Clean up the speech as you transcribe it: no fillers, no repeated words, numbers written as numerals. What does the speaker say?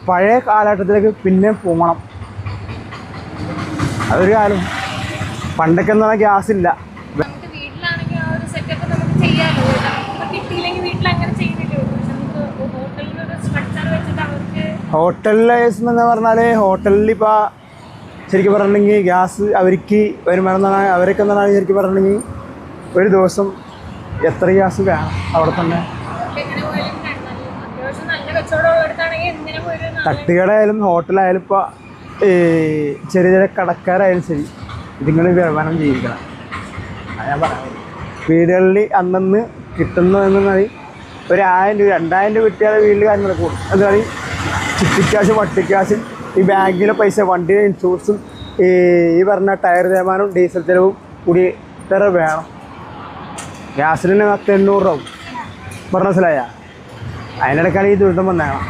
പഴയ കാലഘട്ടത്തിലേക്ക് പിന്നെ പോകണം. അതൊരു കാലം. പണ്ടൊക്കെ എന്ന് പറഞ്ഞാൽ ഗ്യാസ് ഇല്ല. ഹോട്ടലിലെ കേസ് എന്ന് പറഞ്ഞാൽ ഹോട്ടലിൽ ഇപ്പോൾ ശരിക്കും പറഞ്ഞിട്ടുണ്ടെങ്കിൽ ഗ്യാസ് അവർക്ക് വരുമാനം എന്നാണ് അവരൊക്കെ എന്താണ് ശരിക്കും പറഞ്ഞിട്ടുണ്ടെങ്കിൽ ഒരു ദിവസം എത്ര ഗ്യാസ് വേണം അവിടെ തന്നെ. തട്ടുകടയായാലും ഹോട്ടലായാലും ഇപ്പോൾ ചെറിയ ചെറിയ കടക്കാരായാലും ശരി ഇതിങ്ങനെ വരുമാനം ജീവിക്കണം. ഞാൻ പറയാം, വീടുകളിൽ അന്നന്ന് കിട്ടുന്നു എന്നാൽ ഒരു 1000 രൂപ 2000 രൂപ കിട്ടിയാൽ വീട്ടിൽ കാര്യം നടക്കും. എന്താ പറയുക, ചിട്ടിക്കാശും വട്ടിക്കാശും ഈ ബാങ്കിലെ പൈസ, വണ്ടിയുടെ ഇൻഷുറൻസും ഈ പറഞ്ഞ ടയർ തേമാനവും ഡീസൽ ചിലവും കൂടി ഇത്ര വേണം. ഗ്യാസിന് 800 രൂപ പറഞ്ഞ മനസ്സിലായ. അതിനിടയ്ക്കാണ് ഈ ദുരിതം വന്നേക്കണം.